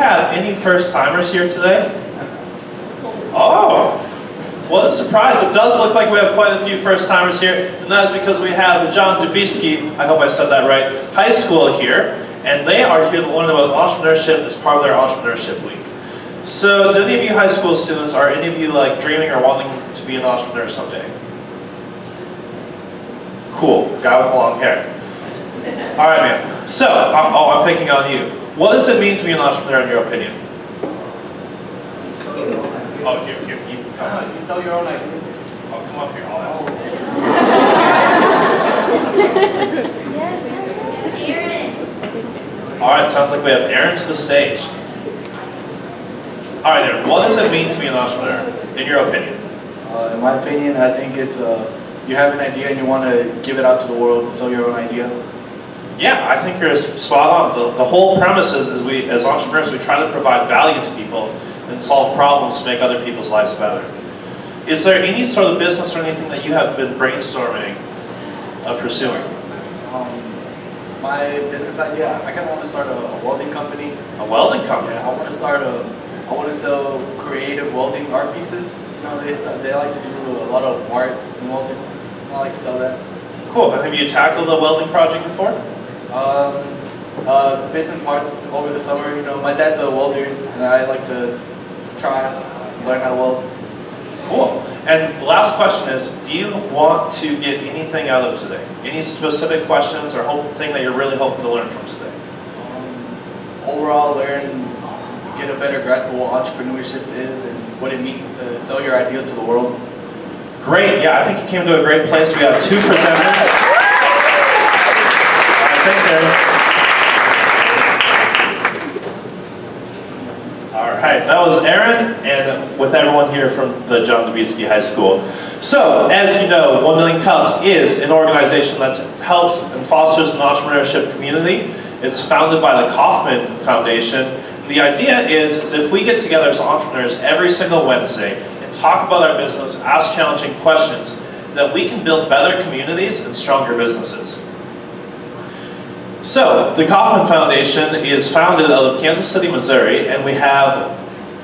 have any first-timers here today? Oh, what a surprise. It does look like we have quite a few first-timers here, and that is because we have the John Dubisky, I hope I said that right, High School here, and they are here to learn about entrepreneurship as part of their Entrepreneurship Week. So, do any of you high school students, are any of you like dreaming or wanting to be an entrepreneur someday? Cool, guy with long hair. All right, man. So, I'm picking on you. What does it mean to be an entrepreneur in your opinion? Oh, here, you come on. You sell your own idea. Oh, come up here, I'll ask you. Yes, Aaron. All right, sounds like we have Aaron to the stage. All right, Aaron, what does it mean to be an entrepreneur, in your opinion? In my opinion, I think it's you have an idea and you want to give it out to the world and sell your own idea. Yeah, I think you're spot on. The whole premise is we, as entrepreneurs, we try to provide value to people and solve problems to make other people's lives better. Is there any sort of business or anything that you have been brainstorming of pursuing? My business idea, I kind of want to start a welding company. A welding company? Yeah, I want to sell creative welding art pieces. You know, they like to do a lot of art in welding. I like to sell that. Cool. And have you tackled a welding project before? Bits and parts over the summer. You know, my dad's a welder, and I like to try learn how to weld. Cool. And the last question is, do you want to get anything out of today? Any specific questions or thing that you're really hoping to learn from today? Overall, get a better grasp of what entrepreneurship is and what it means to sell your idea to the world. Great. Yeah, I think you came to a great place. We have 2 presenters. All right, thanks, Aaron. All right, that was Aaron, and with everyone here from the John Dubisky High School. So, as you know, 1 Million Cups is an organization that helps and fosters an entrepreneurship community. It's founded by the Kauffman Foundation. The idea is if we get together as entrepreneurs every single Wednesday and talk about our business, ask challenging questions, that we can build better communities and stronger businesses. So, the Kauffman Foundation is founded out of Kansas City, Missouri, and we have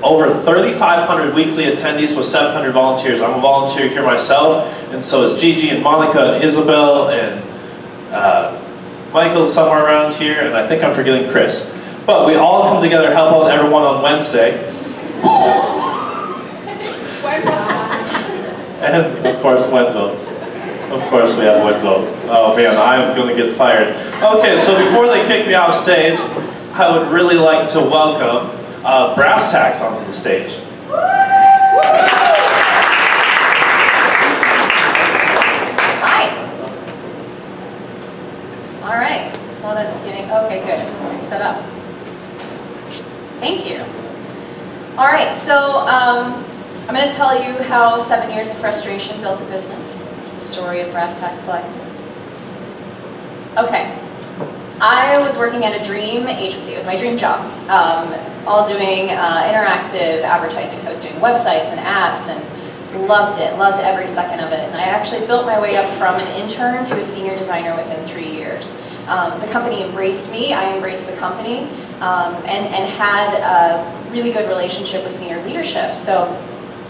over 3,500 weekly attendees with 700 volunteers. I'm a volunteer here myself, and so is Gigi and Monica and Isabel and Michael's somewhere around here, and I think I'm forgetting Chris. But we all come together to help out everyone on Wednesday. And of course, Wendell. Of course we have Wendell. Oh man, I'm going to get fired. Okay, so before they kick me off stage, I would really like to welcome Brass Tacks onto the stage. Hi. All right. Well, that's getting, okay, good. It's set up. Thank you. All right, so I'm going to tell you how 7 years of frustration built a business. It's the story of Brass Tacks Collective. Okay, I was working at a dream agency. It was my dream job, all doing interactive advertising. So I was doing websites and apps and loved it, loved every second of it. And I actually built my way up from an intern to a senior designer within 3 years. The company embraced me, I embraced the company, and had a really good relationship with senior leadership. So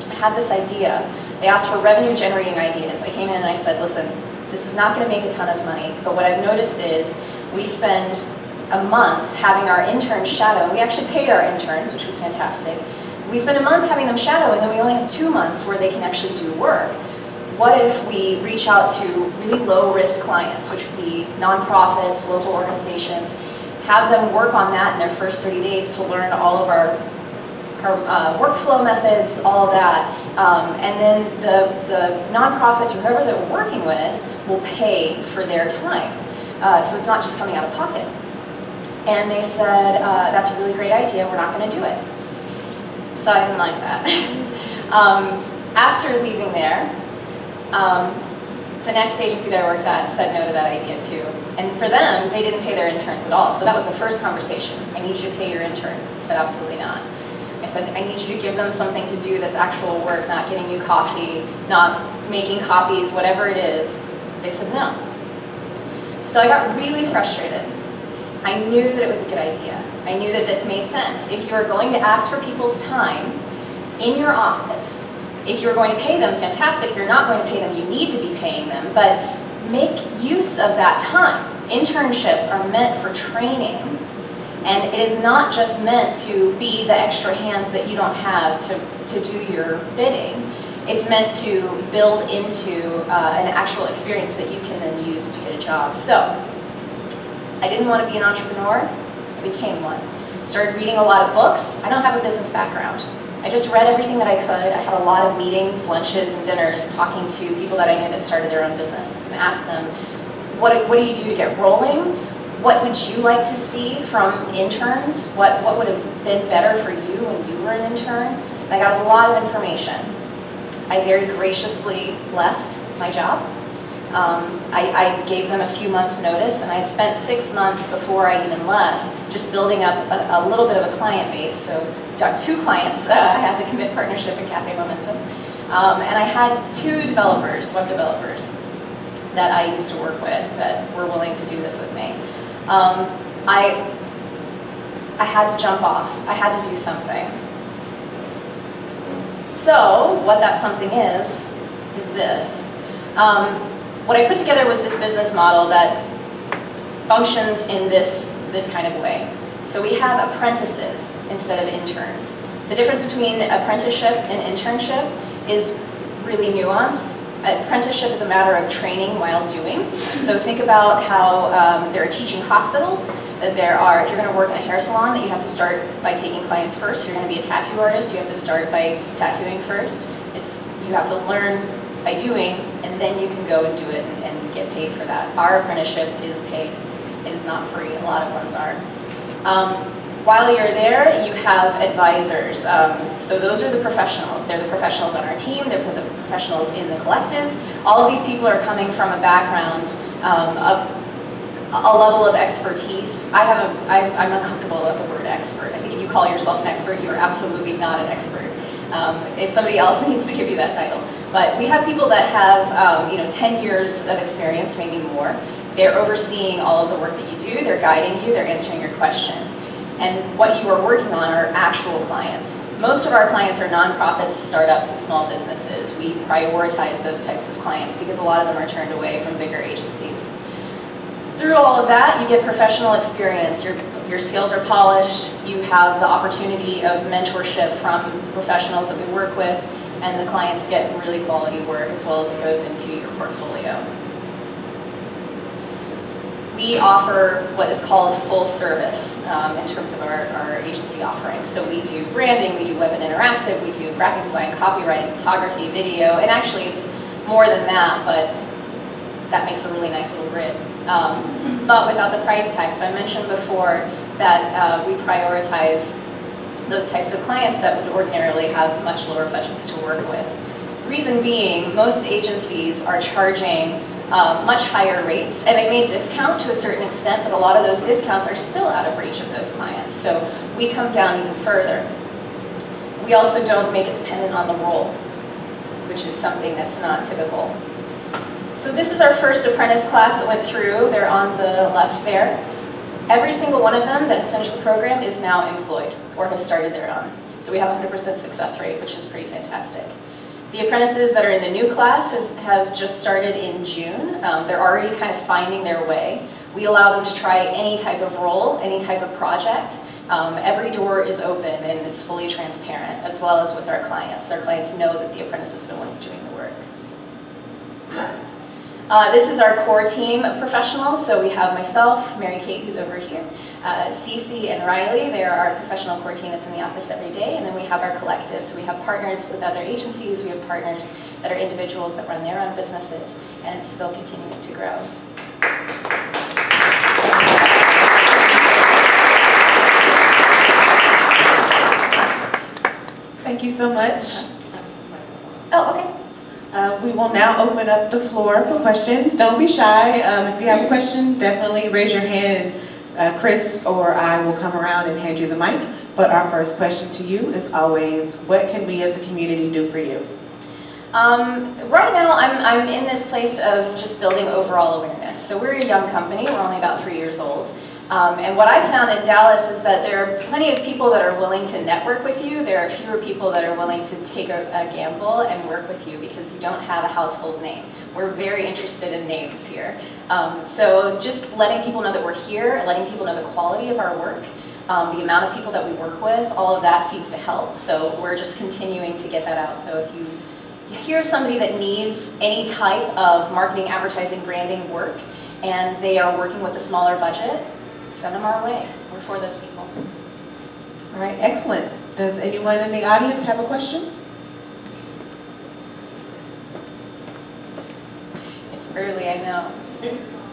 I had this idea. They asked for revenue generating ideas. I came in and I said, listen, this is not going to make a ton of money, but what I've noticed is we spend a month having our interns shadow. We actually paid our interns, which was fantastic. We spend a month having them shadow, and then we only have 2 months where they can actually do work. What if we reach out to really low-risk clients, which would be nonprofits, local organizations, have them work on that in their first 30 days to learn all of our workflow methods, all of that, and then the nonprofits or whoever that we're working with will pay for their time. So it's not just coming out of pocket. And they said, that's a really great idea, we're not going to do it. So I didn't like that. After leaving there, the next agency that I worked at said no to that idea too. And for them, they didn't pay their interns at all. So that was the first conversation. I need you to pay your interns. They said absolutely not. I said, I need you to give them something to do that's actual work, not getting you coffee, not making copies, whatever it is. They said no. So I got really frustrated. I knew that it was a good idea. I knew that this made sense. If you are going to ask for people's time in your office, if you're going to pay them, fantastic. If you're not going to pay them, you need to be paying them, but make use of that time. Internships are meant for training, and it is not just meant to be the extra hands that you don't have to do your bidding. It's meant to build into an actual experience that you can then use to get a job. So, I didn't want to be an entrepreneur, I became one. Started reading a lot of books. I don't have a business background. I just read everything that I could. I had a lot of meetings, lunches, and dinners talking to people that I knew that started their own businesses and asked them, what do you do to get rolling? What would you like to see from interns? What would have been better for you when you were an intern? And I got a lot of information. I very graciously left my job. I gave them a few months notice, and I had spent 6 months before I even left just building up a little bit of a client base. So got 2 clients. I had the Commit Partnership and Cafe Momentum. And I had 2 developers, web developers, that I used to work with that were willing to do this with me. I had to jump off. I had to do something. So what that something is this. What I put together was this business model that functions in this kind of way. So we have apprentices instead of interns. The difference between apprenticeship and internship is really nuanced. Apprenticeship is a matter of training while doing. So think about how there are teaching hospitals, that there are, if you're going to work in a hair salon, that you have to start by taking clients first. If you're going to be a tattoo artist, you have to start by tattooing first. You have to learn by doing, and then you can go and do it and get paid for that. Our apprenticeship is paid. It is not free. A lot of ones are. While you're there, you have advisors. So those are the professionals. They're the professionals on our team. They're the professionals in the collective. All of these people are coming from a background of a level of expertise. I'm uncomfortable with the word expert. I think if you call yourself an expert, you are absolutely not an expert. If somebody else needs to give you that title. But we have people that have 10 years of experience, maybe more. They're overseeing all of the work that you do. They're guiding you. They're answering your questions. And what you are working on are actual clients. Most of our clients are nonprofits, startups, and small businesses. We prioritize those types of clients because a lot of them are turned away from bigger agencies. Through all of that, you get professional experience. Your skills are polished. You have the opportunity of mentorship from professionals that we work with, and the clients get really quality work as well as it goes into your portfolio. We offer what is called full service in terms of our agency offerings. So we do branding, we do web and interactive, we do graphic design, copywriting, photography, video, and actually it's more than that, but that makes a really nice little grid. But without the price tag. So I mentioned before that we prioritize those types of clients that would ordinarily have much lower budgets to work with. Reason being, most agencies are charging much higher rates, and they may discount to a certain extent, but a lot of those discounts are still out of reach of those clients. So we come down even further. We also don't make it dependent on the role, which is something that's not typical. So this is our first apprentice class that went through. They're on the left there. Every single one of them that has finished the program is now employed or has started their own. So we have a 100% success rate, which is pretty fantastic. The apprentices that are in the new class have just started in June. They're already kind of finding their way. We allow them to try any type of role, any type of project. Every door is open and it's fully transparent, as well as with our clients. Our clients know that the apprentice is the ones doing the work. This is our core team of professionals. So we have myself, Mary Kate, who's over here, Cece and Riley. They are our professional core team that's in the office every day. And then we have our collective. So we have partners with other agencies. We have partners that are individuals that run their own businesses. And it's still continuing to grow. Thank you so much. Oh, okay. We will now open up the floor for questions. Don't be shy. If you have a question, definitely raise your hand and Chris or I will come around and hand you the mic. But our first question to you is always, what can we as a community do for you? Right now, I'm in this place of just building overall awareness. So we're a young company. We're only about 3 years old. And what I've found in Dallas is that there are plenty of people that are willing to network with you. There are fewer people that are willing to take a gamble and work with you because you don't have a household name. We're very interested in names here. So just letting people know that we're here, letting people know the quality of our work, the amount of people that we work with, all of that seems to help. So we're just continuing to get that out. So if you hear somebody that needs any type of marketing, advertising, branding work, and they are working with a smaller budget, send them our way. We're for those people. All right, excellent. Does anyone in the audience have a question? It's early, I know.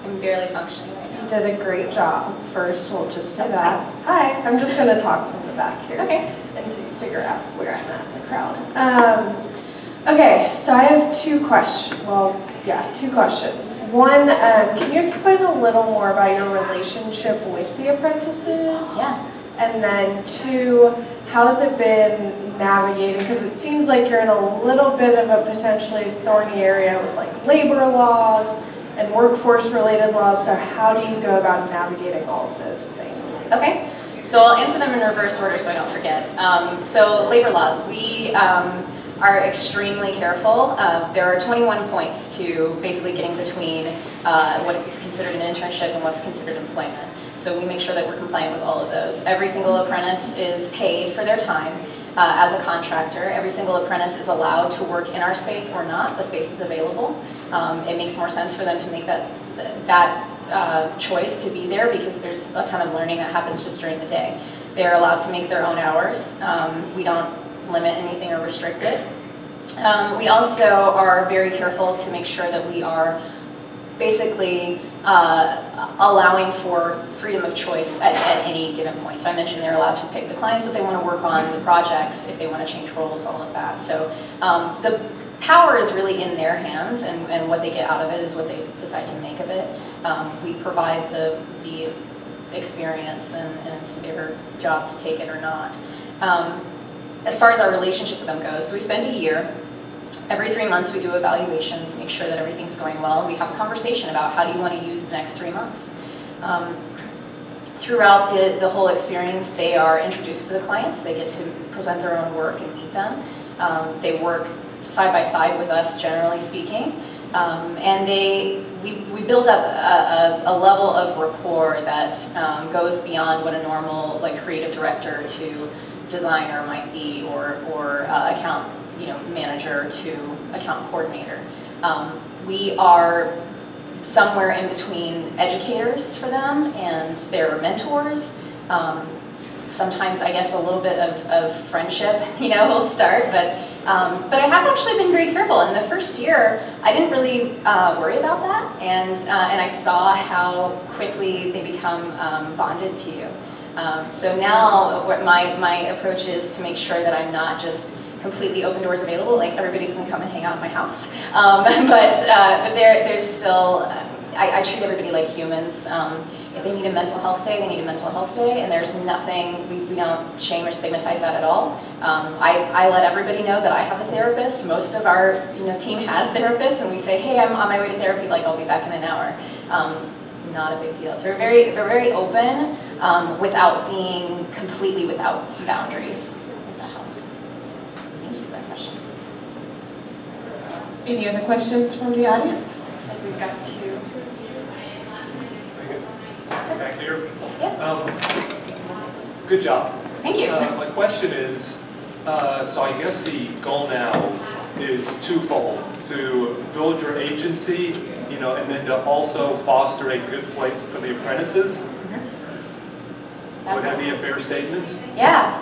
I'm barely functioning right now. You did a great job. First, we'll just say that. Hi, I'm just going to talk from the back here. Okay. Until you figure out where I'm at in the crowd. Okay, so I have two questions. Well, yeah, two questions. One, can you explain a little more about your relationship with the apprentices? Yeah. And then two, how has it been navigating? Because it seems like you're in a little bit of a potentially thorny area with like labor laws and workforce-related laws. So how do you go about navigating all of those things? Okay. So I'll answer them in reverse order so I don't forget. So labor laws, we are extremely careful. There are 21 points to basically getting between what is considered an internship and what's considered employment. So we make sure that we're compliant with all of those. Every single apprentice is paid for their time as a contractor. Every single apprentice is allowed to work in our space or not. The space is available. It makes more sense for them to make that choice to be there because there's a ton of learning that happens just during the day. They're allowed to make their own hours. We don't limit anything or restrict it. We also are very careful to make sure that we are basically allowing for freedom of choice at any given point. So I mentioned they're allowed to pick the clients that they want to work on, the projects, if they want to change roles, all of that. So the power is really in their hands, and what they get out of it is what they decide to make of it. We provide the experience, and it's their job to take it or not. As far as our relationship with them goes, so we spend a year. Every 3 months we do evaluations, make sure that everything's going well. We have a conversation about how do you want to use the next 3 months. Throughout the whole experience, they are introduced to the clients. They get to present their own work and meet them. They work side by side with us, generally speaking. And we build up a level of rapport that goes beyond what a normal creative director to designer might be, or account manager to account coordinator. We are somewhere in between educators for them and their mentors. Sometimes I guess a little bit of friendship, will start, but I have actually been very careful. In the first year, I didn't really worry about that, and I saw how quickly they become bonded to you. So now what my approach is to make sure that I'm not just completely open doors available, like everybody doesn't come and hang out at my house. But there's still, I treat everybody like humans. If they need a mental health day, they need a mental health day, and there's nothing, we don't shame or stigmatize that at all. I let everybody know that I have a therapist. Most of our team has therapists, and we say, hey, I'm on my way to therapy, I'll be back in an hour. Not a big deal. So we're very open without being completely without boundaries, if that helps. Thank you for that question. Any other questions from the audience? Looks like we've got two. Back here. Yeah. Good job. Thank you. My question is, so I guess the goal now is twofold: to build your agency, and then to also foster a good place for the apprentices. Mm-hmm. Would that be a fair statement? Yeah.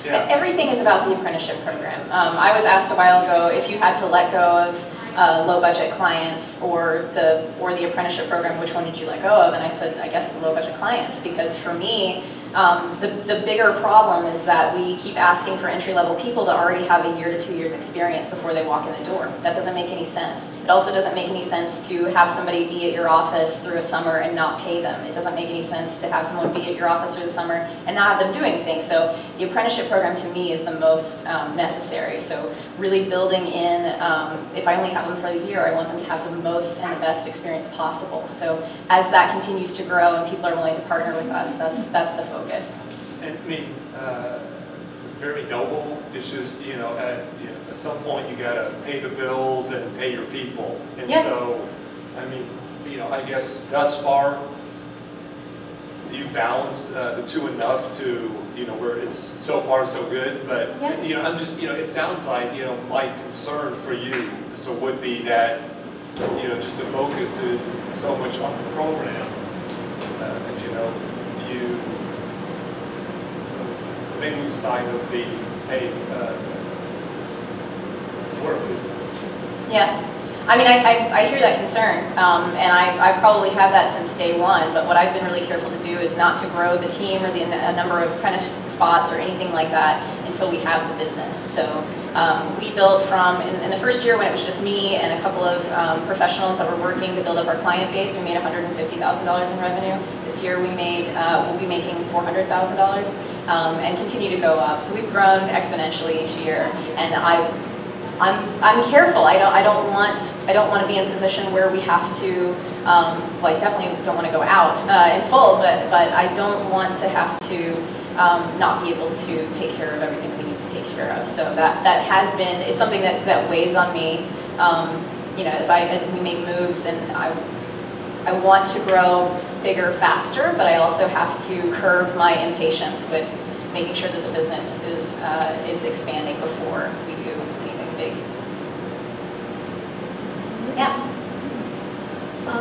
Everything is about the apprenticeship program. I was asked a while ago if you had to let go of low-budget clients or the apprenticeship program, which one did you let go of? And I said, I guess the low-budget clients, because for me, The bigger problem is that we keep asking for entry-level people to already have 1 year to 2 years experience before they walk in the door. That doesn't make any sense. It also doesn't make any sense to have somebody be at your office through a summer and not pay them. It doesn't make any sense to have someone be at your office through the summer and not have them do anything. So the apprenticeship program to me is the most necessary. So really building in, if I only have them for a year, I want them to have the most and the best experience possible. So as that continues to grow and people are willing to partner with us, that's the focus. And I mean, it's very noble. It's just, at some point you gotta pay the bills and pay your people. And so, I mean, I guess thus far, you balanced the two enough to, where it's so far so good. But, I'm just, it sounds like, my concern for you would be that, just the focus is so much on the program that, you may lose sight of the, hey, we're a business. Yeah. I mean, I hear that concern, and I probably have that since day one, but what I've been really careful to do is not to grow the team or a number of apprentice spots or anything like that until we have the business. So we built from, in the first year when it was just me and a couple of professionals that were working to build up our client base, we made $150,000 in revenue. This year we'll be making $400,000 and continue to go up. So we've grown exponentially each year, and I'm careful. I don't want to be in a position where we have to, definitely don't want to go out in full, but I don't want to have to not be able to take care of everything we need to take care of. So that has been, it's something that weighs on me, as we make moves, and I want to grow bigger, faster, but I also have to curb my impatience with making sure that the business is expanding before we do anything big. Yeah.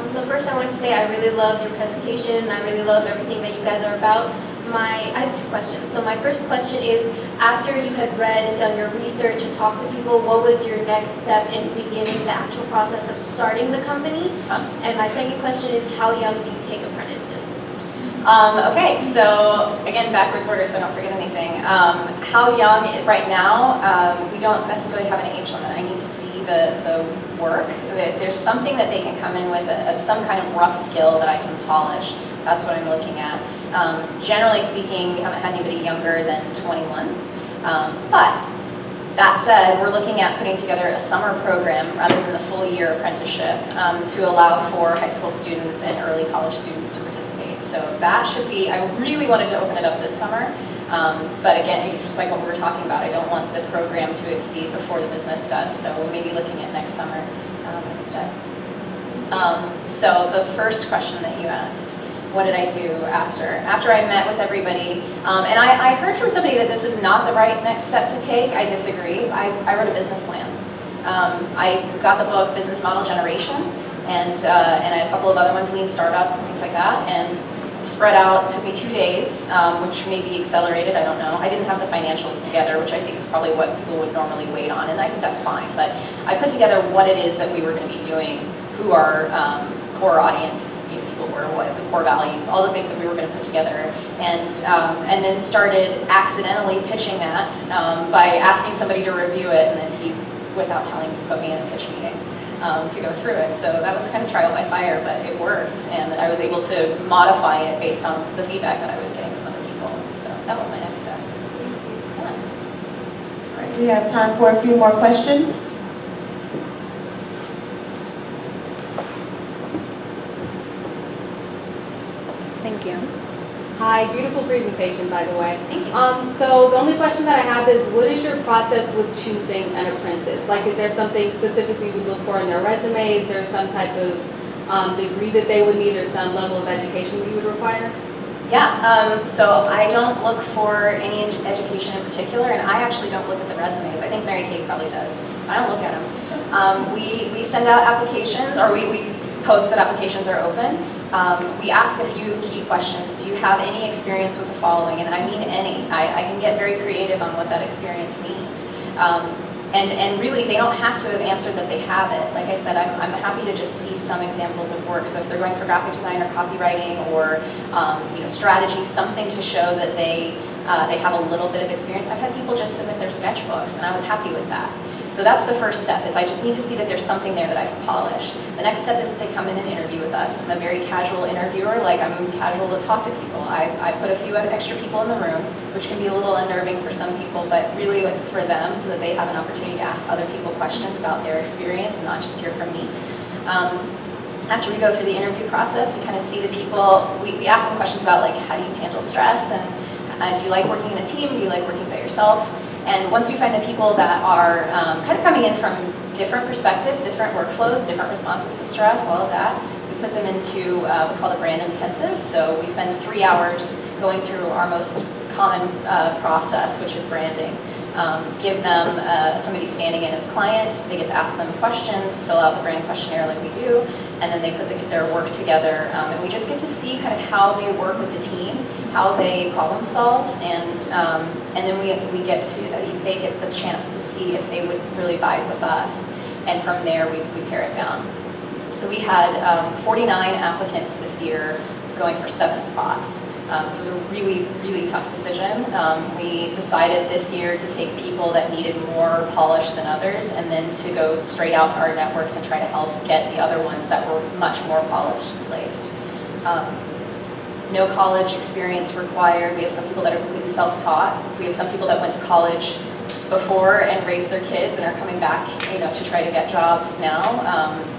So first I want to say I really loved your presentation, and I really love everything that you guys are about. I have two questions. So my first question is, after you had read and done your research and talked to people, what was your next step in beginning the actual process of starting the company? And my second question is, how young do you take apprentices? Okay, so again, backwards order so I don't forget anything. How young right now, we don't necessarily have an age limit. I need to see the work. If there's something that they can come in with, some kind of rough skill that I can polish, that's what I'm looking at. Generally speaking, we haven't had anybody younger than 21. But that said, we're looking at putting together a summer program rather than the full year apprenticeship to allow for high school students and early college students to participate. So that should be, I really wanted to open it up this summer. But again, just like what we were talking about, I don't want the program to exceed before the business does. So we may be looking at next summer instead. So the first question that you asked, what did I do after I met with everybody? And I heard from somebody that this is not the right next step to take. I disagree. I wrote a business plan. I got the book Business Model Generation and a couple of other ones, Lean Startup and things like that, and spread out. Took me 2 days, which may be accelerated, I don't know. I didn't have the financials together, which I think is probably what people would normally wait on, and I think that's fine. But I put together what it is that we were going to be doing, who our core audience, people were, what the core values, all the things that we were going to put together, and then started accidentally pitching that by asking somebody to review it, and then he, without telling me, put me in a pitch meeting to go through it. So that was kind of trial by fire, but it worked, and I was able to modify it based on the feedback that I was getting from other people. So that was my next step. Yeah. All right, we have time for a few more questions. Thank you. Hi, beautiful presentation, by the way. Thank you. So the only question that I have is, what is your process with choosing an apprentice? Like, is there something specifically you would look for in their resume? Is there some type of degree that they would need, or some level of education you would require? Yeah, so I don't look for any education in particular, and I actually don't look at the resumes. I think Mary Kate probably does. I don't look at them. We send out applications, or we post that applications are open. We ask a few key questions. Do you have any experience with the following? And I mean any. I can get very creative on what that experience means. And really, they don't have to have answered that they have it. Like I said, I'm happy to just see some examples of work. So if they're going for graphic design or copywriting or strategy, something to show that they have a little bit of experience. I've had people just submit their sketchbooks, and I was happy with that. So that's the first step, is I just need to see that there's something there that I can polish. The next step is that they come in and interview with us. I'm a very casual interviewer, like I'm casual to talk to people. I put a few extra people in the room, which can be a little unnerving for some people, but really it's for them so that they have an opportunity to ask other people questions about their experience and not just hear from me. After we go through the interview process, we kind of see the people, we ask them questions about like, how do you handle stress, and do you like working in a team, do you like working by yourself? And once we find the people that are kind of coming in from different perspectives, different workflows, different responses to stress, all of that, we put them into what's called a brand intensive. So we spend 3 hours going through our most common process, which is branding. Give them somebody standing in as client, they get to ask them questions, fill out the brand questionnaire like we do, and then they put their work together, and we just get to see kind of how they work with the team, how they problem solve, and then they get the chance to see if they would really vibe with us, and from there we pare it down. So we had 49 applicants this year going for 7 spots. So it was a really, really tough decision. We decided this year to take people that needed more polish than others, and then to go straight out to our networks and try to help get the other ones that were much more polished placed. No college experience required. We have some people that are completely self-taught. We have some people that went to college before and raised their kids and are coming back, to try to get jobs now.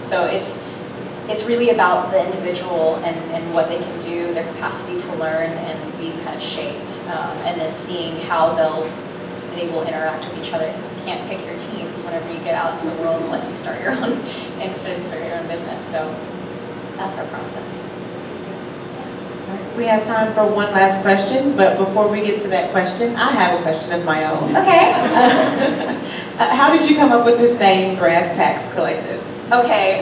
So it's really about the individual and what they can do, their capacity to learn and be kind of shaped, and then seeing how they will interact with each other. Because you can't pick your teams whenever you get out into the world unless you start your own business. So that's our process. We have time for one last question, but before we get to that question, I have a question of my own. Okay. How did you come up with this name, Brass Tacks Collective? Okay,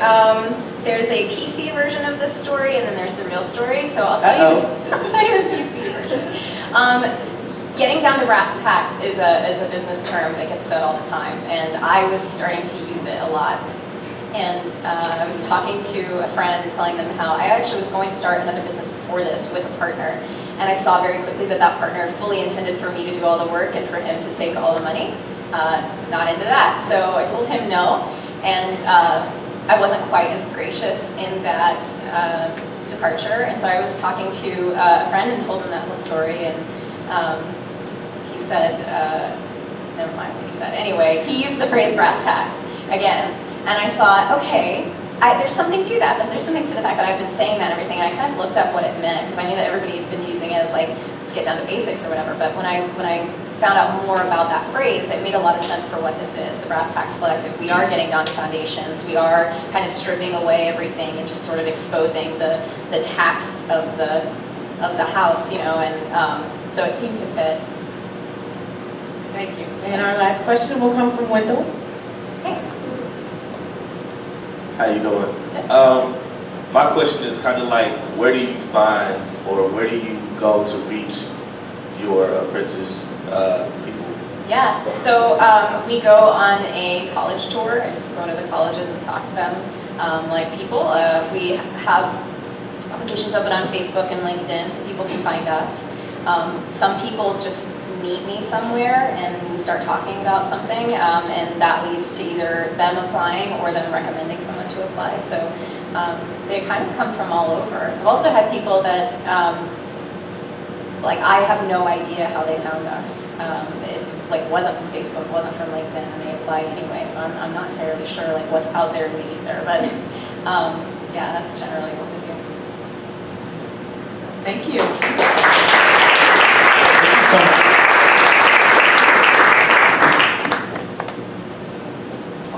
there's a PC version of this story, and then there's the real story. So I'll tell you the PC version. Getting down to brass tacks is a business term that gets said all the time, and I was starting to use it a lot. And I was talking to a friend, telling them how I actually was going to start another business before this with a partner, and I saw very quickly that partner fully intended for me to do all the work and for him to take all the money. Not into that, so I told him no. And I wasn't quite as gracious in that departure, and so I was talking to a friend and told him that whole story, and he said, never mind what he said. Anyway, he used the phrase brass tacks again, and I thought, okay, there's something to that. There's something to the fact that I've been saying that and everything, and I kind of looked up what it meant, because I knew that everybody had been using it as like, let's get down to basics or whatever, but when I found out more about that phrase, it made a lot of sense for what this is, the Brass Tacks Collective. We are getting down to foundations. We are kind of stripping away everything and just sort of exposing the tacks of the house, and so it seemed to fit. Thank you. And our last question will come from Wendell. Hey. How you doing? My question is kind of like, where do you find, or where do you go to reach your apprentice people? Yeah, so we go on a college tour. I just go to the colleges and talk to them like people. We have applications open on Facebook and LinkedIn so people can find us. Some people just meet me somewhere and we start talking about something, and that leads to either them applying or them recommending someone to apply. So they kind of come from all over. I've also had people that like I have no idea how they found us. It like wasn't from Facebook, wasn't from LinkedIn, and they applied anyway. So I'm not entirely sure like what's out there in the ether, but yeah, that's generally what we do. Thank you.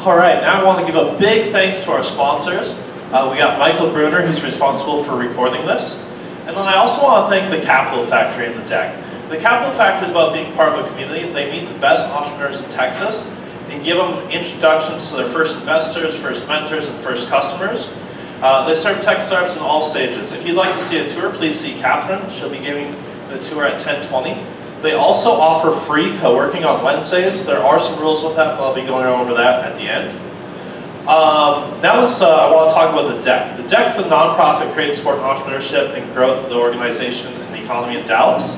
All right, now I want to give a big thanks to our sponsors. We got Michael Bruner, who's responsible for recording this. And then I also want to thank the Capital Factory and the Deck. The Capital Factory is about being part of a community. They meet the best entrepreneurs in Texas and give them introductions to their first investors, first mentors, and first customers. They serve tech startups in all stages. If you'd like to see a tour, please see Catherine. She'll be giving the tour at 10:20. They also offer free co-working on Wednesdays. There are some rules with that, but I'll be going over that at the end. Now I want to talk about the DEC. The DEC is a nonprofit created support entrepreneurship and growth of the organization and the economy in Dallas.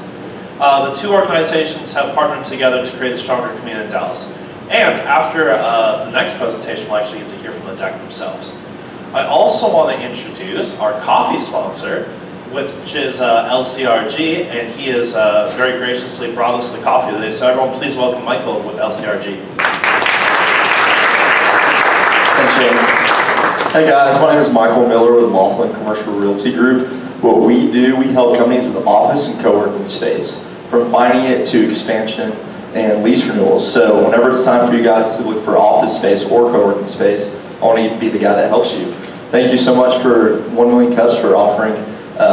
The two organizations have partnered together to create a stronger community in Dallas. And after the next presentation, we'll actually get to hear from the DEC themselves. I also want to introduce our coffee sponsor, which is LCRG, and he has very graciously brought us the coffee today. So everyone, please welcome Michael with LCRG. Thanks, Shane. Hey guys, my name is Michael Miller with the Laughlin Commercial Realty Group. What we do, we help companies with office and co-working space, from finding it to expansion and lease renewals. So whenever it's time for you guys to look for office space or co-working space, I want to be the guy that helps you. Thank you so much for 1 Million Cups for offering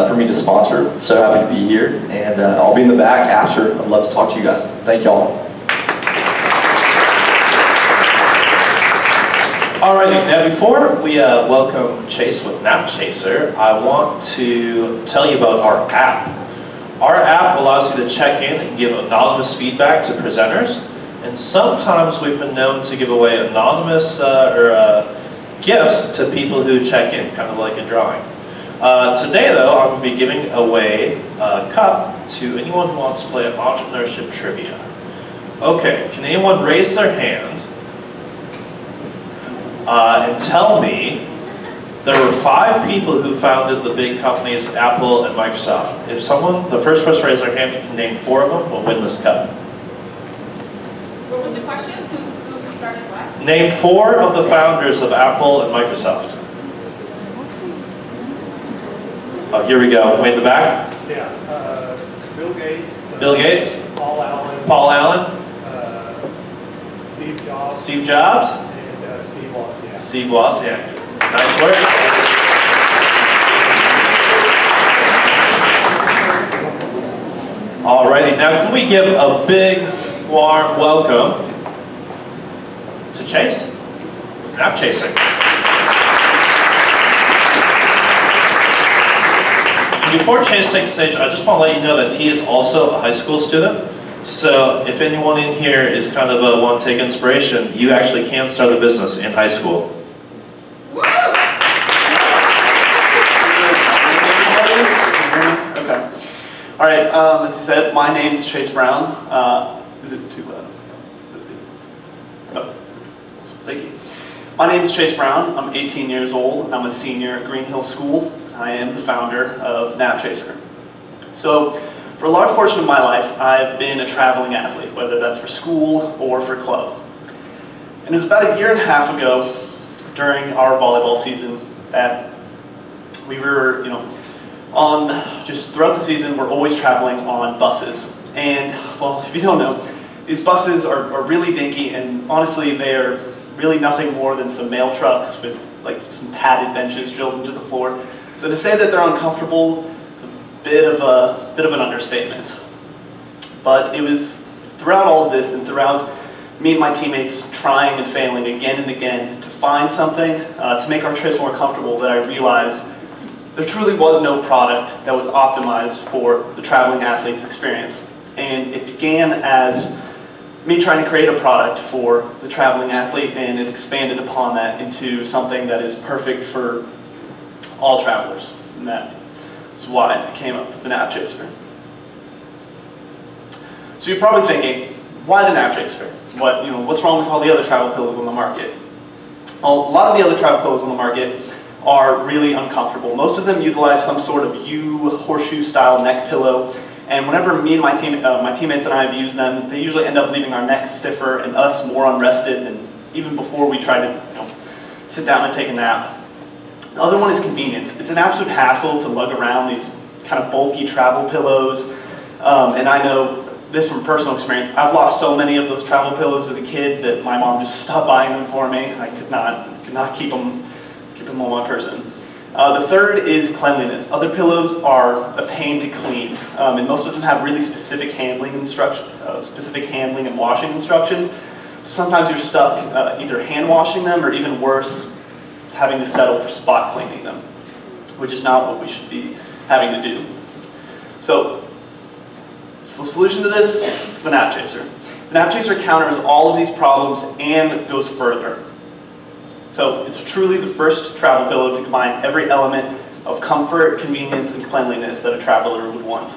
for me to sponsor. So happy to be here, and I'll be in the back after. I'd love to talk to you guys. Thank y'all. Alrighty, now before we welcome Chase with Napchaser, I want to tell you about our app. Our app allows you to check in and give anonymous feedback to presenters, and sometimes we've been known to give away anonymous gifts to people who check in, kind of like a drawing. Today though, I'm going to be giving away a cup to anyone who wants to play an entrepreneurship trivia. Okay, can anyone raise their hand and tell me there were 5 people who founded the big companies Apple and Microsoft. If someone, the first person to raise their hand, can name 4 of them, will win this cup. What was the question? Who started what? Name 4 of the founders of Apple and Microsoft. Oh, here we go. Way in the back. Yeah, Bill Gates. Bill Gates. Paul Allen. Paul Allen. Steve Jobs. Steve Jobs. And Steve Wozniak. Steve Wozniak. Nice work. Alrighty, now can we give a big, warm welcome to Chase with Napchaser. Before Chase takes the stage, I just want to let you know that he is also a high school student. So if anyone in here is kind of want to take inspiration, you actually can start a business in high school. Okay. All right, as you said, my name's Chase Brown. Is it too loud? Is it? Oh, thank you. My name is Chase Brown. I'm 18 years old, and I'm a senior at Green Hill School. I am the founder of Napchaser. So, for a large portion of my life, I've been a traveling athlete, whether that's for school or for club. And it was about 1.5 years ago, during our volleyball season, that we were, just throughout the season, we're always traveling on buses. And, well, if you don't know, these buses are really dinky, and honestly, they're really nothing more than some mail trucks with like some padded benches drilled into the floor. So to say that they're uncomfortable is a bit of an understatement. But it was throughout all of this, and throughout me and my teammates trying and failing again and again to find something to make our trips more comfortable, that I realized there truly was no product that was optimized for the traveling athlete's experience. And it began as me trying to create a product for the traveling athlete, and it expanded upon that into something that is perfect for all travelers. And that is why I came up with the Napchaser. So you're probably thinking, why the Napchaser? What's wrong with all the other travel pillows on the market? Well, a lot of the other travel pillows on the market are really uncomfortable. Most of them utilize some sort of U horseshoe style neck pillow. And whenever me and my teammates and I have used them, they usually end up leaving our necks stiffer and us more unrested than even before we try to sit down and take a nap. The other one is convenience. It's an absolute hassle to lug around these kind of bulky travel pillows. And I know this from personal experience. I've lost so many of those travel pillows as a kid that my mom just stopped buying them for me. I could not keep them on my person. The third is cleanliness. Other pillows are a pain to clean, and most of them have really specific handling instructions, specific handling and washing instructions. So sometimes you're stuck either hand washing them, or even worse, having to settle for spot cleaning them, which is not what we should be having to do. So So the solution to this is the Napchaser. The Napchaser counters all of these problems and goes further. So it's truly the first travel pillow to combine every element of comfort, convenience, and cleanliness that a traveler would want.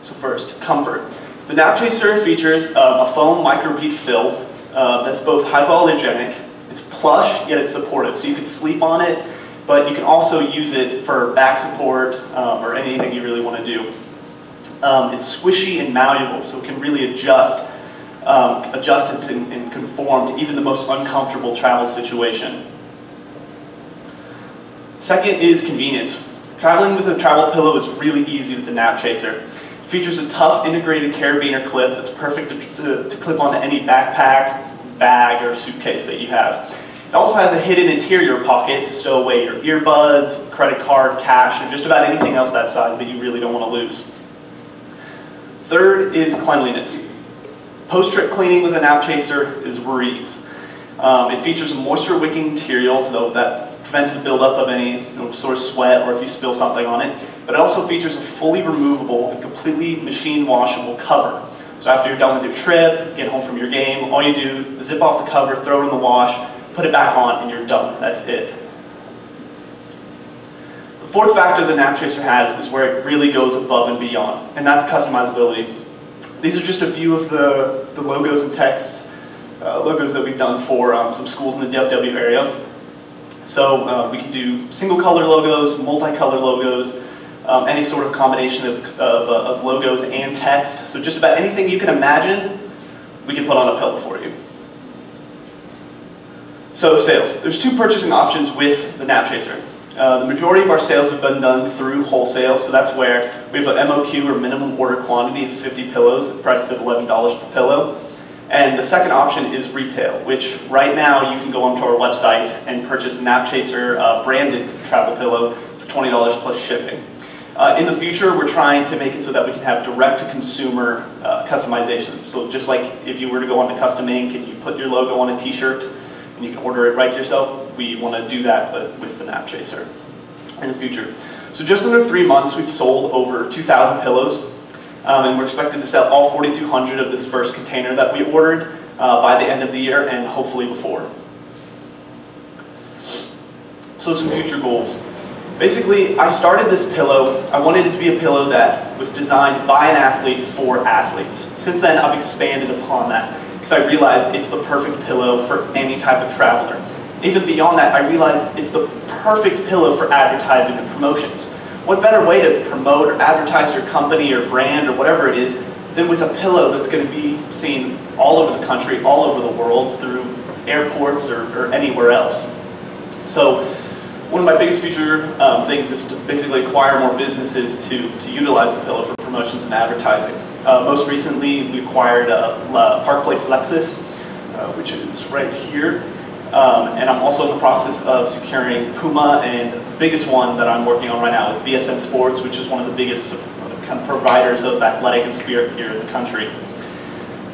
So first, comfort. The Napchaser features a foam microbead fill that's both hypoallergenic. It's plush, yet it's supportive, so you can sleep on it, but you can also use it for back support or anything you really want to do. It's squishy and malleable, so it can really adjust it and conform to even the most uncomfortable travel situation. Second is convenience. Traveling with a travel pillow is really easy with the Napchaser. It features a tough integrated carabiner clip that's perfect to clip onto any backpack, bag, or suitcase that you have. It also has a hidden interior pocket to stow away your earbuds, credit card, cash, or just about anything else that size that you really don't want to lose. Third is cleanliness. Post-trip cleaning with a Napchaser is a breeze. It features a moisture-wicking material so that prevents the buildup of any sort of sweat or if you spill something on it. But it also features a fully removable and completely machine washable cover. So after you're done with your trip, get home from your game, all you do is zip off the cover, throw it in the wash, put it back on, and you're done. That's it. The fourth factor the Napchaser has is where it really goes above and beyond, and that's customizability. These are just a few of the logos and texts, logos that we've done for some schools in the DFW area. So we can do single color logos, multicolor logos, any sort of combination of logos and text. So just about anything you can imagine, we can put on a pillow for you. So sales. There's two purchasing options with the Napchaser. The majority of our sales have been done through wholesale, so that's where we have an MOQ or minimum order quantity of 50 pillows priced at $11 per pillow. And the second option is retail, which right now you can go onto our website and purchase a Napchaser branded travel pillow for $20 plus shipping. In the future, we're trying to make it so that we can have direct-to-consumer customization. So just like if you were to go onto Custom Ink and you put your logo on a t-shirt and you can order it right to yourself, we want to do that, but with the Napchaser in the future. So just under 3 months, we've sold over 2,000 pillows. And we're expected to sell all 4,200 of this first container that we ordered by the end of the year and hopefully before. So some future goals. Basically, I started this pillow, I wanted it to be a pillow that was designed by an athlete for athletes. Since then, I've expanded upon that because I realized it's the perfect pillow for any type of traveler. Even beyond that, I realized it's the perfect pillow for advertising and promotions. What better way to promote or advertise your company or brand or whatever it is than with a pillow that's going to be seen all over the country, all over the world, through airports or anywhere else. So one of my biggest future things is to basically acquire more businesses to utilize the pillow for promotions and advertising. Most recently, we acquired Park Place Lexus, which is right here. And I'm also in the process of securing Puma, and the biggest one that I'm working on right now is BSN Sports, which is one of the biggest kind of providers of athletic and spirit here in the country.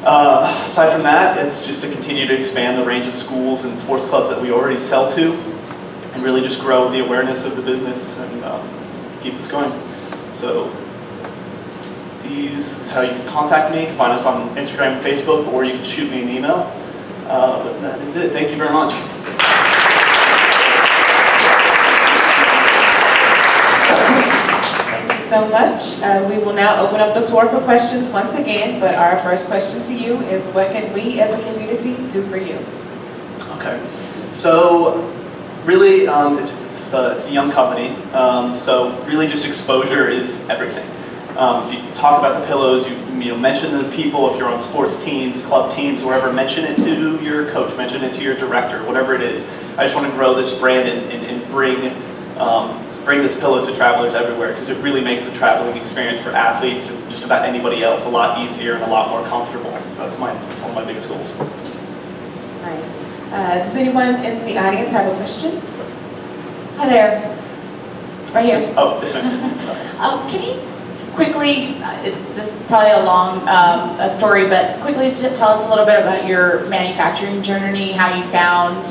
Aside from that, it's just to continue to expand the range of schools and sports clubs that we already sell to, and really just grow the awareness of the business and keep this going. So these is how you can contact me. You can find us on Instagram and Facebook, or you can shoot me an email. But that is it. Thank you very much. Thank you so much. We will now open up the floor for questions once again, but our first question to you is, what can we as a community do for you? Okay. So really, it's a young company, so really just exposure is everything. If you talk about the pillows, you mention the people, if you're on sports teams, club teams, wherever, mention it to your coach, mention it to your director, whatever it is. I just want to grow this brand and bring this pillow to travelers everywhere, because it really makes the traveling experience for athletes and just about anybody else a lot easier and a lot more comfortable. So that's one of my biggest goals. Nice. Does anyone in the audience have a question? Hi there. Right here. Yes. Oh, yes, ma'am. Can you quickly, this is probably a long a story, but quickly tell us a little bit about your manufacturing journey, how you found,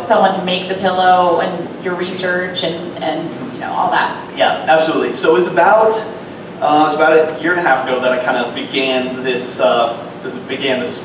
someone to make the pillow, and your research and all that. Yeah, absolutely. So it was about It was about a year and a half ago that I kind of began this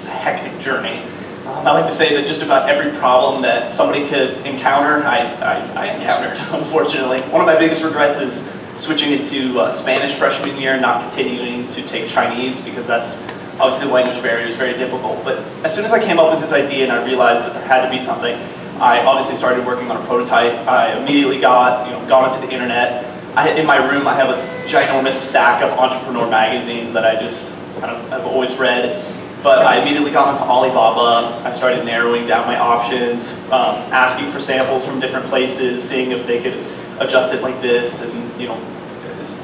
hectic journey. I like to say that just about every problem that somebody could encounter, I encountered, unfortunately. One of my biggest regrets is switching into Spanish freshman year, not continuing to take Chinese, because that's obviously the language barrier is very difficult. But as soon as I came up with this idea and I realized that there had to be something, I obviously started working on a prototype. I immediately got onto the internet. In my room, I have a ginormous stack of entrepreneur magazines that I just kind of have always read. But I immediately got onto Alibaba. I started narrowing down my options, asking for samples from different places, seeing if they could adjust it like this, and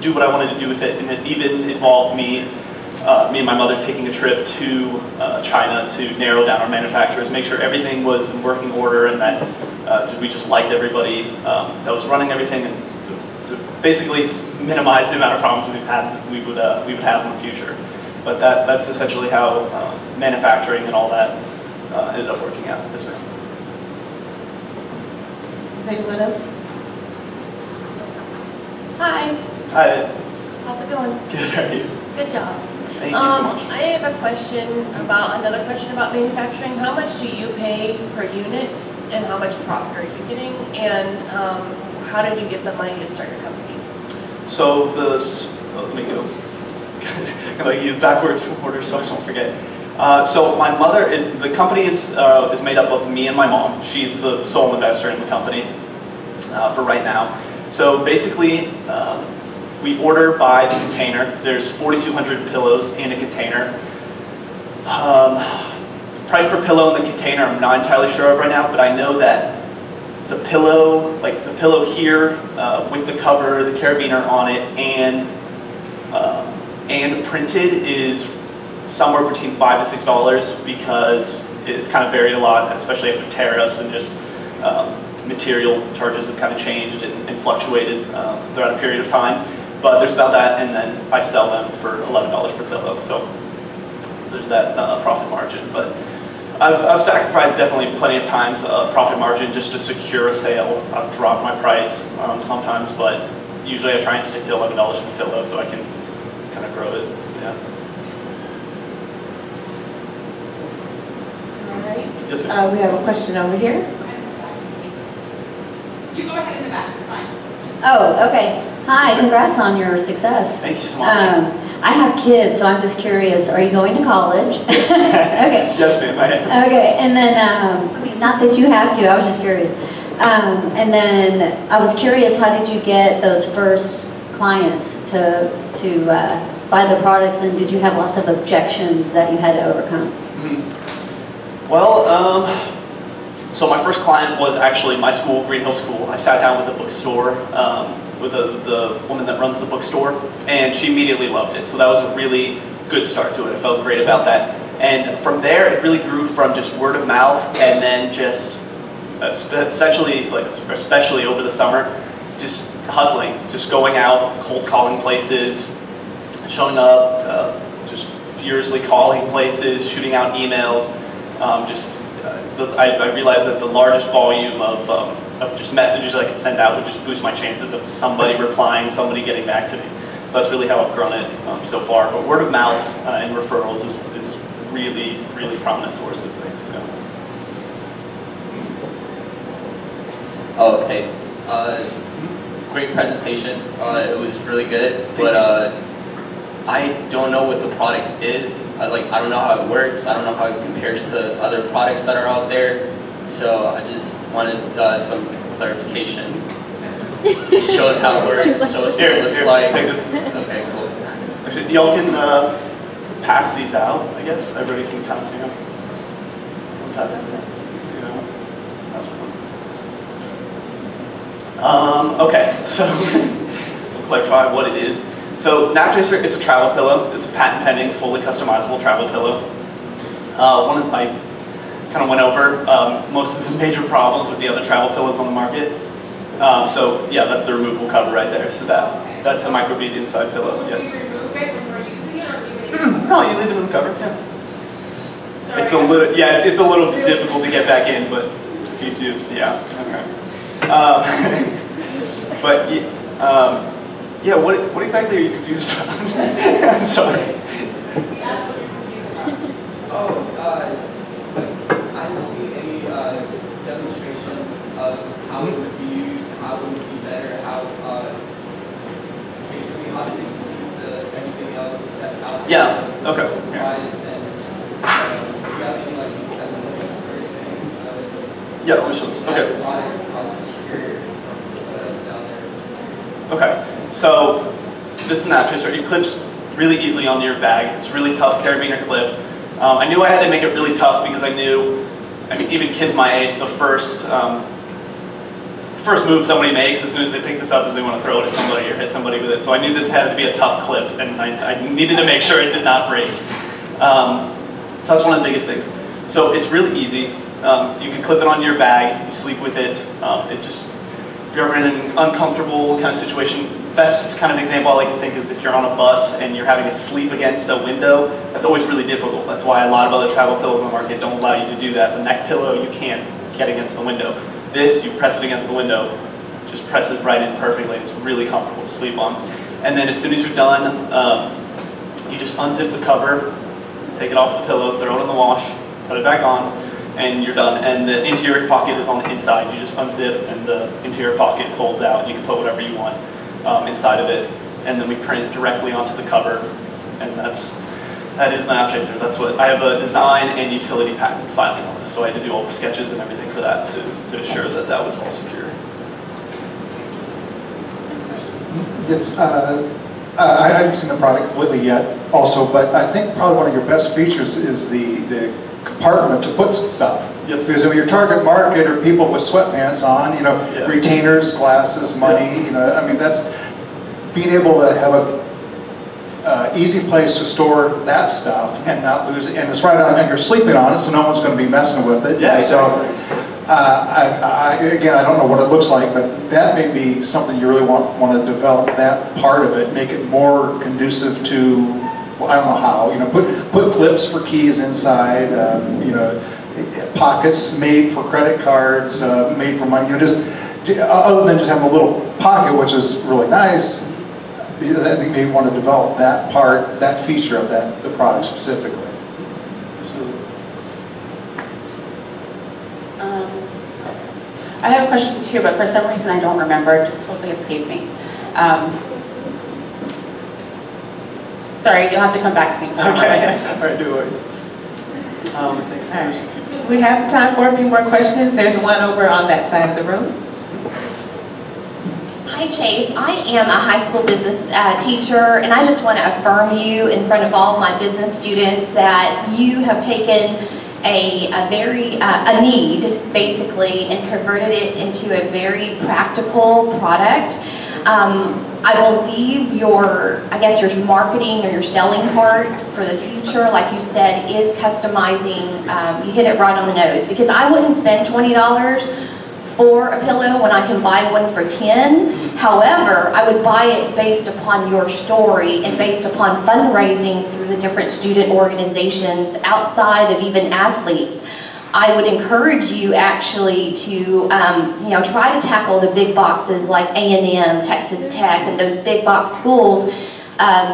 do what I wanted to do with it. And it even involved me and my mother taking a trip to China to narrow down our manufacturers, make sure everything was in working order, and that we just liked everybody that was running everything, and so to basically minimize the amount of problems we would have in the future. But that's essentially how manufacturing and all that ended up working out. Yes, ma'am. Does anyone else? Hi. Hi. How's it going? Good. How are you? Good job. Thank you so much. I have another question about manufacturing. How much do you pay per unit, and how much profit are you getting? And how did you get the money to start your company? So let me go. Like you backwards order, so I don't forget. So my mother, the company is made up of me and my mom. She's the sole investor in the company for right now. So basically, we order by the container. There's 4,200 pillows in a container. Price per pillow in the container, I'm not entirely sure of right now, but I know that the pillow, like the pillow here with the cover, the carabiner on it, and printed is somewhere between $5 to $6 because it's kind of varied a lot, especially after tariffs and just material charges have kind of changed and fluctuated throughout a period of time. But there's about that, and then I sell them for $11 per pillow. So there's that profit margin. But I've sacrificed definitely plenty of times profit margin just to secure a sale. I've dropped my price sometimes, but usually I try and stick to $11 per pillow so I can kind of grow it. Yeah. All right. Yes, ma'am. We have a question over here. You go ahead in the back, it's fine. Oh, okay. Hi, congrats on your success. Thank you so much. I have kids, so I'm just curious, are you going to college? Okay. Yes, ma'am, I am. Okay, and then, I mean, not that you have to, I was just curious. And then I was curious, how did you get those first clients to buy the products, and did you have lots of objections that you had to overcome? Mm-hmm. Well, so my first client was actually my school, Green Hill School. I sat down with the bookstore, with the woman that runs the bookstore, and she immediately loved it. So that was a really good start to it. I felt great about that. And from there, it really grew from just word of mouth, and then just especially over the summer, just hustling, just going out, cold calling places, showing up, just furiously calling places, shooting out emails. I realized that the largest volume of just messages I could send out would just boost my chances of somebody replying, somebody getting back to me. So that's really how I've grown it so far. But word of mouth and referrals is really, really prominent source of things. So. Oh, hey. Great presentation. It was really good, but I don't know what the product is. I don't know how it works. I don't know how it compares to other products that are out there. So I just wanted some clarification. Show us how it works. Show us what it looks like. Take this. Okay, cool. Actually, y'all can pass these out, I guess. Everybody can kind of see them. Pass these out. That's one. Okay, so we'll clarify what it is. So Napchaser, it's a travel pillow. It's a patent pending, fully customizable travel pillow. I kind of went over most of the major problems with the other travel pillows on the market. So yeah, that's the removable cover right there. So that's the microbead inside pillow. Yes. Do you remove it when you're using it, or leave it in? No, you leave it in the cover. Yeah. It's a little it's a little difficult to get back in, but if you do, yeah. Okay. But Yeah, what exactly are you confused about? I'm sorry. Oh, I didn't see any demonstration of how it would be used, how it would be better, how basically how does it compete to anything else that's out there. Yeah, okay. Price and do you have any like testimonials or anything? Yeah, questions. Okay. Okay, so this is Napchaser. It clips really easily onto your bag. It's really tough carrying a clip. I knew I had to make it really tough because I knew, I mean, even kids my age, the first move somebody makes as soon as they pick this up is they want to throw it at somebody or hit somebody with it. So I knew this had to be a tough clip, and I needed to make sure it did not break. So that's one of the biggest things. So it's really easy. You can clip it onto your bag, you sleep with it. If you're ever in an uncomfortable kind of situation, best kind of example I like to think is if you're on a bus and you're having to sleep against a window, that's always really difficult. That's why a lot of other travel pillows on the market don't allow you to do that. The neck pillow, you can't get against the window. This, you press it against the window, just presses right in perfectly. It's really comfortable to sleep on. And then as soon as you're done, you just unzip the cover, take it off the pillow, throw it in the wash, put it back on, and you're done. And the interior pocket is on the inside. You just unzip and the interior pocket folds out. You can put whatever you want inside of it. And then we print directly onto the cover. And that is the Napchaser. That's what, I have a design and utility patent filing on this. So I had to do all the sketches and everything for that to assure that that was all secure. Yes, I haven't seen the product completely yet also, but I think probably one of your best features is the compartment to put stuff. Yes. Because your target market are people with sweatpants on, you know, yeah. Retainers, glasses, money, yeah. you know, I mean, that's being able to have a easy place to store that stuff and not lose it. And it's right on, and you're sleeping on it, so no one's going to be messing with it. Yeah, so, again, I don't know what it looks like, but that may be something you really want to develop, that part of it, make it more conducive to, well, I don't know how, you know, put clips for keys inside, you know, pockets made for credit cards, made for money, you know, just, other than just having a little pocket, which is really nice, I think maybe want to develop that part, that feature of the product specifically. I have a question too, but for some reason I don't remember. It just totally escaped me. Sorry, you'll have to come back to me. Okay, all right, no worries. We have time for a few more questions. There's one over on that side of the room. Hi Chase, I am a high school business teacher, and I just want to affirm you in front of all my business students that you have taken a need basically and converted it into a very practical product. I believe your marketing or your selling part for the future, like you said, is customizing. You hit it right on the nose, because I wouldn't spend $20 for a pillow when I can buy one for 10. However, I would buy it based upon your story and based upon fundraising through the different student organizations outside of even athletes. I would encourage you actually to try to tackle the big boxes like A&M, Texas Tech, and those big box schools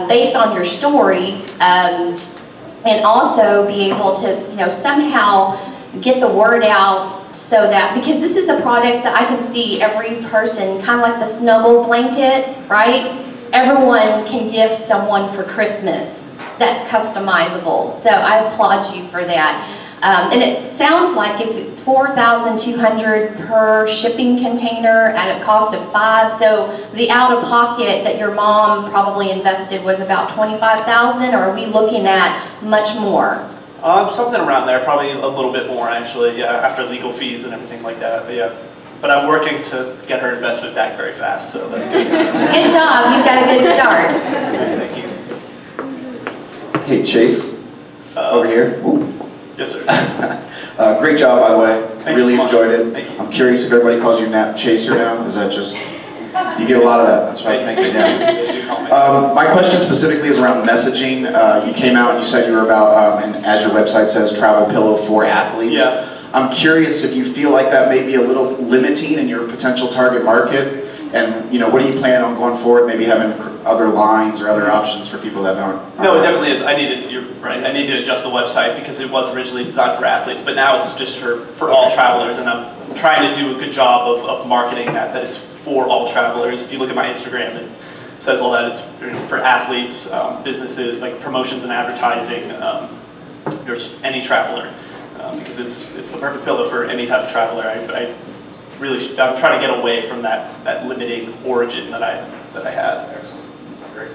based on your story, and also be able to somehow get the word out. So that, because this is a product that I can see every person, kind of like the snuggle blanket, right? Everyone can gift someone for Christmas that's customizable. So I applaud you for that. And it sounds like if it's $4,200 per shipping container at a cost of $5, so the out-of-pocket that your mom probably invested was about $25,000, or are we looking at much more? Something around there, probably a little bit more actually, yeah, after legal fees and everything like that, but yeah. But I'm working to get her investment back very fast, so that's good. Good job, you've got a good start. Thank you. Hey, Chase, over here. Ooh. Yes, sir. Great job, by the way. Thank really you so enjoyed it. Thank you. I'm curious if everybody calls you Napchaser now. Is that just... You get a lot of that, that's what I was thinking, yeah. My question specifically is around messaging. You came out and you said you were about, and as your website says, travel pillow for athletes. Yeah. I'm curious if you feel like that may be a little limiting in your potential target market. And what do you plan on going forward? Maybe having other lines or other options for people that aren't. No, it definitely is. You're right. I need to adjust the website because it was originally designed for athletes, but now it's just for all travelers, and I'm trying to do a good job of marketing that it's for all travelers. If you look at my Instagram, it says all that. It's for athletes, businesses, like promotions and advertising, there's any traveler, because it's the perfect pillow for any type of traveler. I'm trying to get away from that limiting origin that I had. Excellent. Great.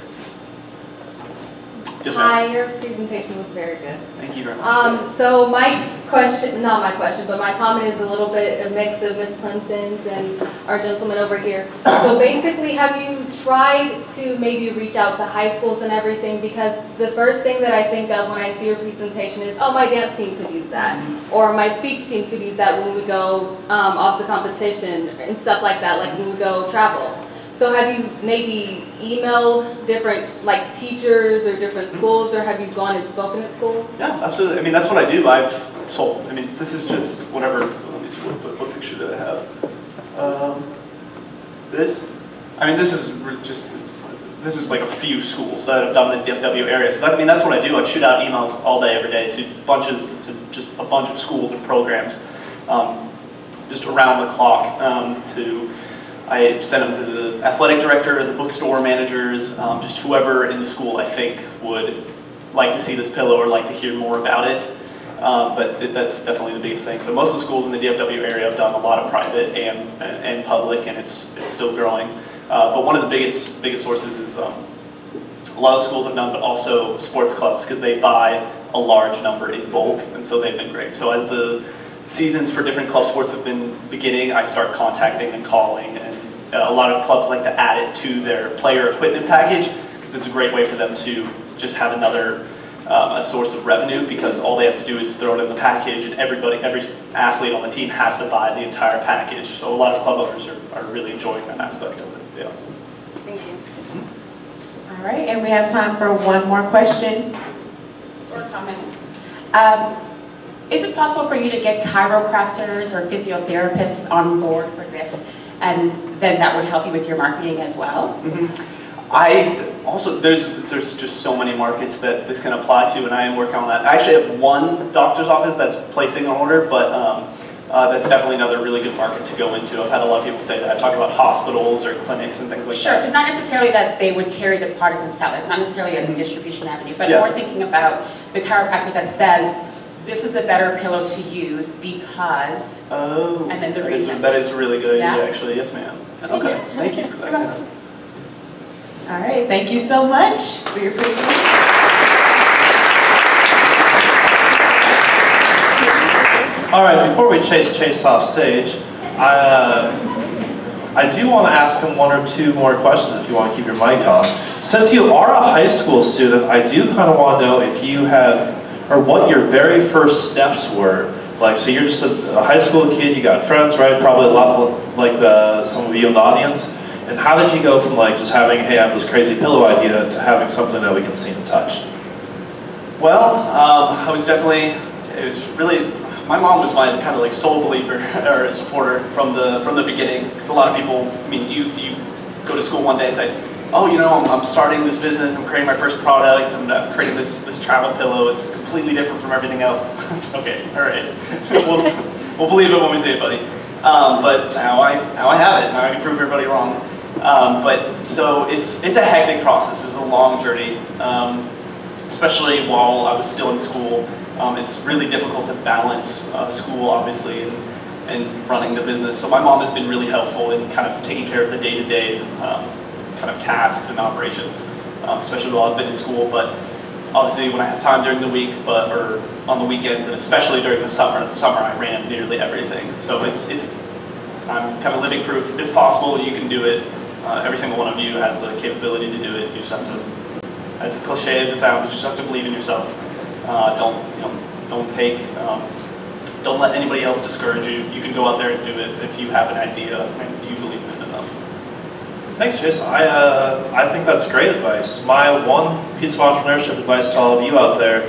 Yes, Hi, your presentation was very good. Thank you very much. So my question, not my question, but my comment is a little bit a mix of Miss Clinton's and our gentleman over here. So basically, have you tried to maybe reach out to high schools and everything? Because the first thing that I think of when I see your presentation is, oh, my dance team could use that, or my speech team could use that when we go off to competition and stuff like that, like when we go travel. So have you maybe emailed different teachers or different schools, or have you gone and spoken at schools? Yeah, absolutely. I mean, that's what I do. I've sold. I mean, this is just whatever. Let me see what picture did I have. This. I mean, this is like a few schools that I've done in the DFW area. So that's what I do. I shoot out emails all day, every day to just a bunch of schools and programs, just around the clock. I send them to the athletic director, the bookstore managers, just whoever in the school I think would like to see this pillow or like to hear more about it. But that's definitely the biggest thing. So most of the schools in the DFW area have done a lot of private and public, and it's still growing. But one of the biggest sources is a lot of schools have done, but also sports clubs, because they buy a large number in bulk, and so they've been great. So as the seasons for different club sports have been beginning, I start contacting and calling, and a lot of clubs like to add it to their player equipment package, because it's a great way for them to just have another a source of revenue, because all they have to do is throw it in the package, and every athlete on the team has to buy the entire package. So a lot of club owners are really enjoying that aspect of it. Yeah. Thank you. All right, and we have time for one more question or comment. Is it possible for you to get chiropractors or physiotherapists on board for this, and then that would help you with your marketing as well? There's just so many markets that this can apply to, and I am working on that. I actually have one doctor's office that's placing an order, but that's definitely another really good market to go into. I've had a lot of people say that. I've talked about hospitals or clinics and things like that. Sure, so not necessarily that they would carry the product and sell it, not necessarily as a distribution avenue, but more thinking about the chiropractor that says, this is a better pillow to use because, and then the reason. That is a really good idea, actually. Yes, ma'am. Okay. Thank you for that. All right, thank you so much for your presentation. All right, before we chase off stage, I do want to ask him one or two more questions if you want to keep your mic on. Since you are a high school student, I do kind of want to know if you have, or what your very first steps were. Like, so you're just a high school kid, you got friends, right? Probably a lot like some of you in the audience. And how did you go from just having, hey, I have this crazy pillow idea, to having something that we can see and touch? Well, I was definitely, my mom was my kind of sole believer or supporter from the beginning. Because a lot of people, I mean, you go to school one day and say, oh, I'm starting this business, I'm creating my first product, I'm creating this travel pillow, it's completely different from everything else. Okay, all right, we'll believe it when we see it, buddy. But now I have it, now I can prove everybody wrong. So it's a hectic process, it's a long journey, especially while I was still in school. It's really difficult to balance school, obviously, and running the business. So my mom has been really helpful in kind of taking care of the day-to-day kind of tasks and operations, especially while I've been in school. But obviously, when I have time during the week, or on the weekends, and especially during the summer. I ran nearly everything. So I'm kind of living proof. It's possible. You can do it. Every single one of you has the capability to do it. You just have to, as cliche as it sounds, you just have to believe in yourself. Don't let anybody else discourage you. You can go out there and do it if you have an idea and you believe in it enough. Thanks, Jason. I think that's great advice. My one piece of entrepreneurship advice to all of you out there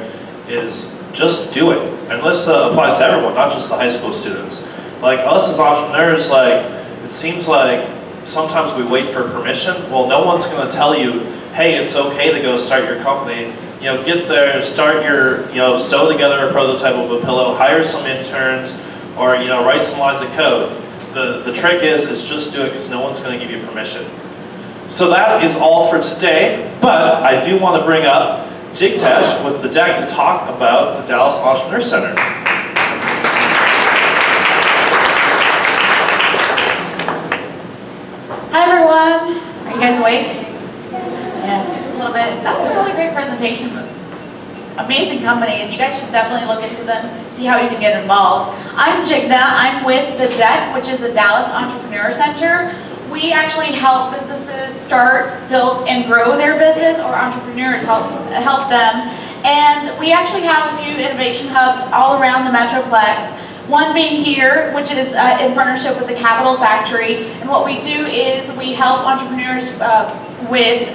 is just do it. And this applies to everyone, not just the high school students. Like us as entrepreneurs, it seems like sometimes we wait for permission. Well, no one's going to tell you, hey, it's okay to go start your company. You know, get there, start your, you know, sew together a prototype of a pillow, hire some interns, or, you know, write some lines of code. The trick is just do it because no one's going to give you permission. So that is all for today, but I do want to bring up Jigtesh with the deck to talk about the Dallas Entrepreneur Center. Hi everyone, are you guys awake? Yeah, a little bit. That was a really great presentation. Amazing companies. You guys should definitely look into them, see how you can get involved. I'm Jigna. I'm with the DEC, which is the Dallas Entrepreneur Center. We actually help businesses start, build, and grow their business, or entrepreneurs help them. And we actually have a few innovation hubs all around the Metroplex. One being here, which is in partnership with the Capital Factory. And what we do is we help entrepreneurs with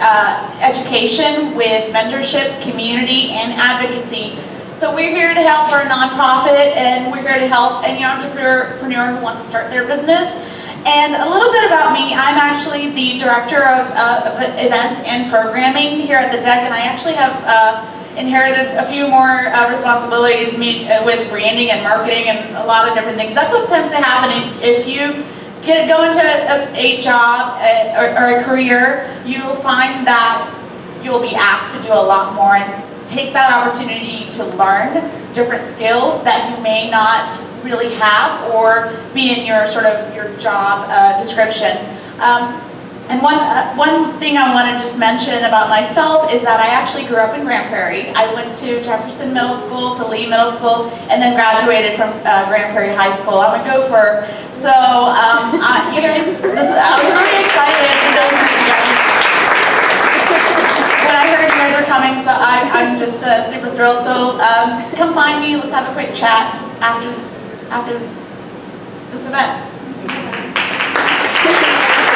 education, with mentorship, community, and advocacy. So we're here to help. We're a nonprofit, and we're here to help any entrepreneur who wants to start their business. And a little bit about me, I'm actually the director of events and programming here at the DEC, and I actually have inherited a few more responsibilities with branding and marketing and a lot of different things. That's what tends to happen if you go into a job or a career. You will find that you will be asked to do a lot more and take that opportunity to learn different skills that you may not really have or be in your your job description. And one thing I want to just mention about myself is that I actually grew up in Grand Prairie. I went to Jefferson Middle School, to Lee Middle School, and then graduated from Grand Prairie High School. I'm a gopher. So you guys, I was really excited when I heard you guys are coming, so I'm just super thrilled. So come find me, let's have a quick chat after this event.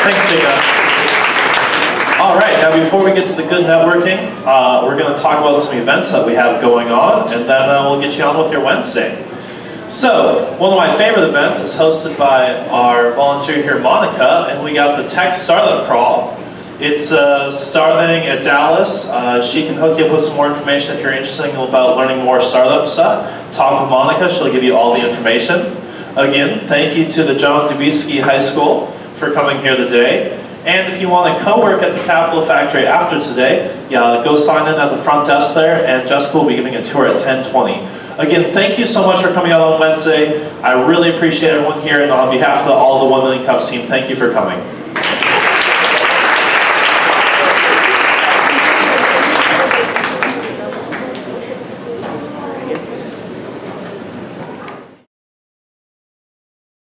Thanks, Jacob. All right, now before we get to the good networking, we're going to talk about some events that we have going on, and then we'll get you on with your Wednesday. So, one of my favorite events is hosted by our volunteer here, Monica, and we got the Tacks Startup Crawl. It's starting at Dallas. She can hook you up with some more information if you're interested about learning more startup stuff. Talk with Monica, she'll give you all the information. Again, thank you to the John Dubisky High School for coming here today. And if you want to co-work at the Capital Factory after today, go sign in at the front desk there, and Jessica will be giving a tour at 10:20. Again, thank you so much for coming out on Wednesday. I really appreciate everyone here, and on behalf of all the 1 Million Cups team, thank you for coming.